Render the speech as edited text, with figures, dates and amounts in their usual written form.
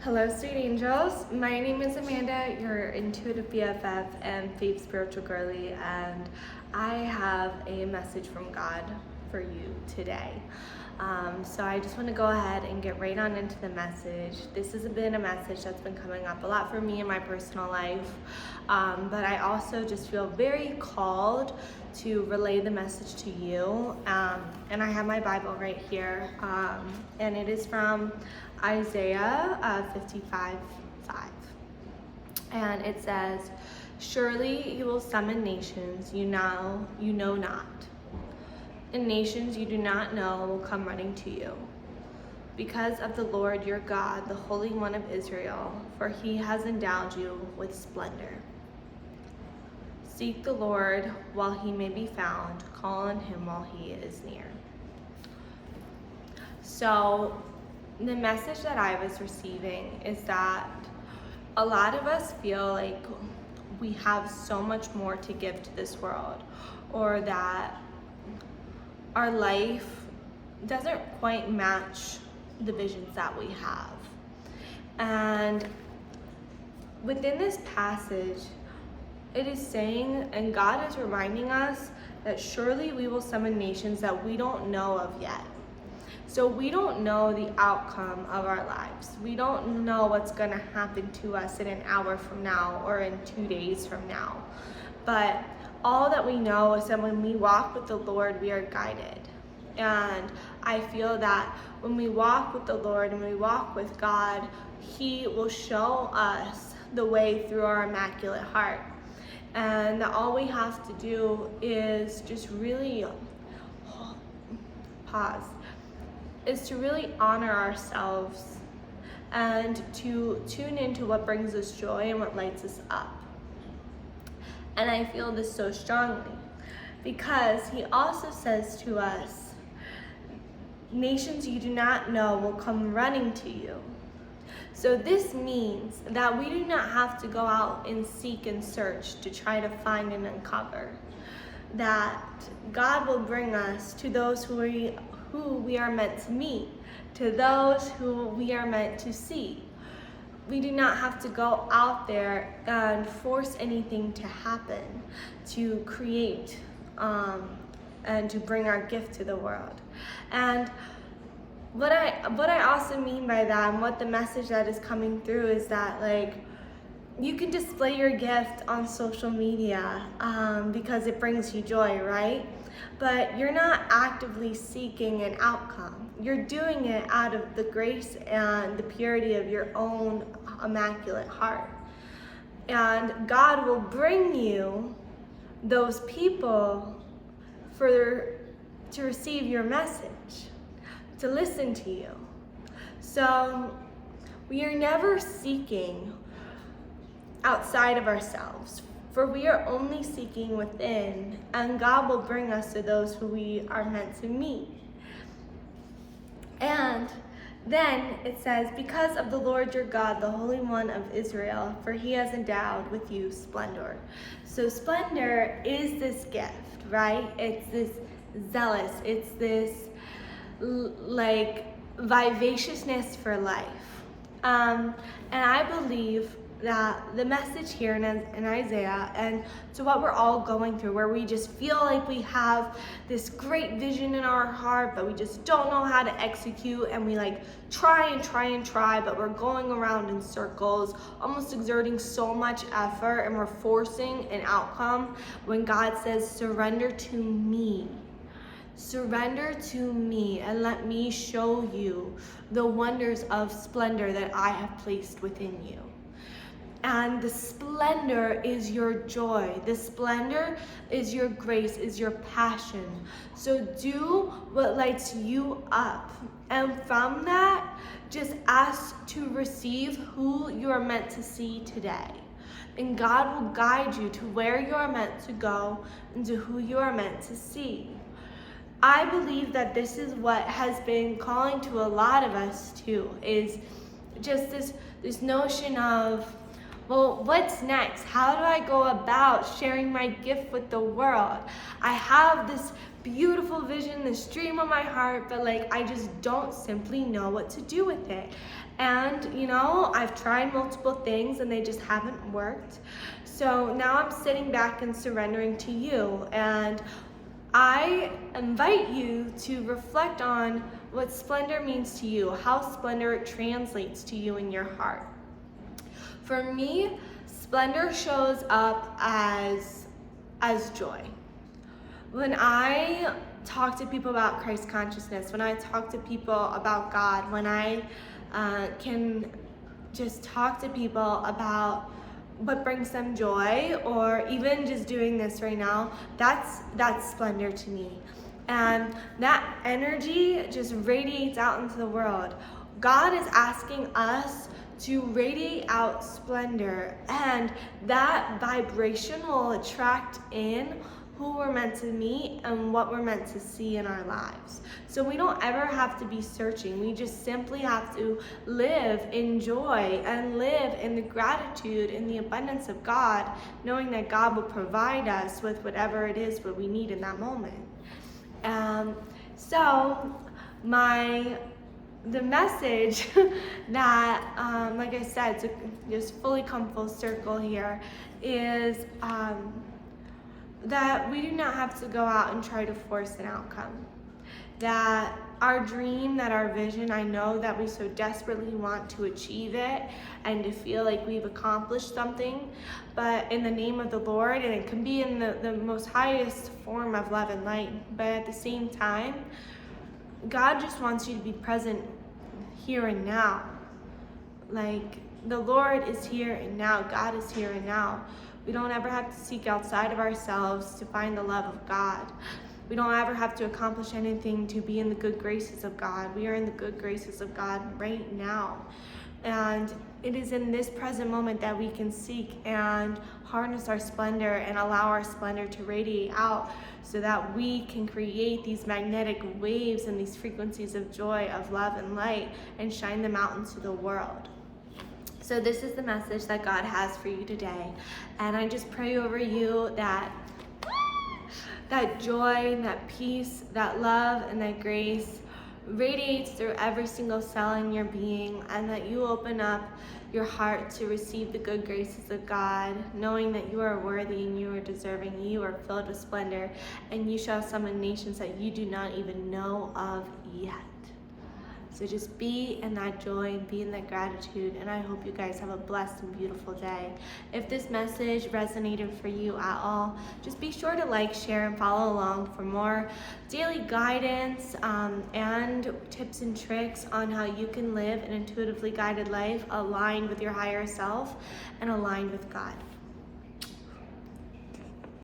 Hello, sweet angels. My name is Amanda, your intuitive BFF and faith spiritual girly, and I have a message from God for you today. So I just want to go ahead and get right on into the message. This has been a message that's been coming up a lot for me in my personal life, but I also just feel very called to relay the message to you. And I have my Bible right here, and it is from Isaiah 55:5. And it says, "Surely you will summon nations you know not, and nations you do not know will come running to you, because of the Lord your God, the Holy One of Israel, for he has endowed you with splendor. Seek the Lord while he may be found, call on him while he is near." So the message that I was receiving is that a lot of us feel like we have so much more to give to this world, or that our life doesn't quite match the visions that we have. And within this passage, it is saying, and God is reminding us, that surely we will summon nations that we don't know of yet. So we don't know the outcome of our lives. We don't know what's going to happen to us in an hour from now or in 2 days from now. But all that we know is that when we walk with the Lord, we are guided. And I feel that when we walk with the Lord and we walk with God, he will show us the way through our immaculate heart. And that all we have to do is just really pause, is to really honor ourselves and to tune into what brings us joy and what lights us up. And I feel this so strongly because he also says to us, nations you do not know will come running to you. So this means that we do not have to go out and seek and search to try to find and uncover. That God will bring us to those who we are meant to meet, to those who we are meant to see. We do not have to go out there and force anything to happen, to create and to bring our gift to the world. And what I also mean by that, and what the message that is coming through, is that like you can display your gift on social media because it brings you joy, right? But you're not actively seeking an outcome. You're doing it out of the grace and the purity of your own immaculate heart. And God will bring you those people to receive your message, to listen to you. So we are never seeking outside of ourselves, for we are only seeking within, and God will bring us to those who we are meant to meet. And then it says, because of the Lord your God, the Holy One of Israel, for he has endowed with you splendor. So splendor is this gift, right? It's this zealous, it's this like vivaciousness for life. And I believe that the message here in Isaiah, and to what we're all going through, where we just feel like we have this great vision in our heart, but we just don't know how to execute, and we like try, but we're going around in circles, almost exerting so much effort, and we're forcing an outcome when God says, surrender to me. Surrender to me and let me show you the wonders of splendor that I have placed within you. And the splendor is your joy. The splendor is your grace, is your passion. So do what lights you up. And from that, just ask to receive who you are meant to see today. And God will guide you to where you are meant to go and to who you are meant to see. I believe that this is what has been calling to a lot of us too, is just this notion of, well, what's next? How do I go about sharing my gift with the world? I have this beautiful vision, this dream on my heart, but like I just don't simply know what to do with it. And I've tried multiple things and they just haven't worked. So now I'm sitting back and surrendering to you, and I invite you to reflect on what splendor means to you, how splendor translates to you in your heart. For me, splendor shows up as joy. When I talk to people about Christ consciousness, when I talk to people about God, when I can just talk to people about what brings them joy, or even just doing this right now, that's splendor to me. And that energy just radiates out into the world. God is asking us to radiate out splendor, and that vibration will attract in who we're meant to meet and what we're meant to see in our lives. So we don't ever have to be searching. We just simply have to live in joy and live in the gratitude and the abundance of God, knowing that God will provide us with whatever it is what we need in that moment. So the message that, like I said, to just fully come full circle here, is that we do not have to go out and try to force an outcome. That our dream, that our vision, I know that we so desperately want to achieve it and to feel like we've accomplished something, but in the name of the Lord, and it can be in the most highest form of love and light, but at the same time, God just wants you to be present here and now. Like, the Lord is here and now. God is here and now. We don't ever have to seek outside of ourselves to find the love of God. We don't ever have to accomplish anything to be in the good graces of God. We are in the good graces of God right now. And it is in this present moment that we can seek and harness our splendor and allow our splendor to radiate out, so that we can create these magnetic waves and these frequencies of joy, of love and light, and shine them out into the world. So this is the message that God has for you today. And I just pray over you that joy, that peace, that love, and that grace radiates through every single cell in your being, and that you open up your heart to receive the good graces of God, knowing that you are worthy and you are deserving, you are filled with splendor, and you shall summon nations that you do not even know of yet. So just be in that joy and be in that gratitude, and I hope you guys have a blessed and beautiful day. If this message resonated for you at all, just be sure to like, share, and follow along for more daily guidance and tips and tricks on how you can live an intuitively guided life aligned with your higher self and aligned with God.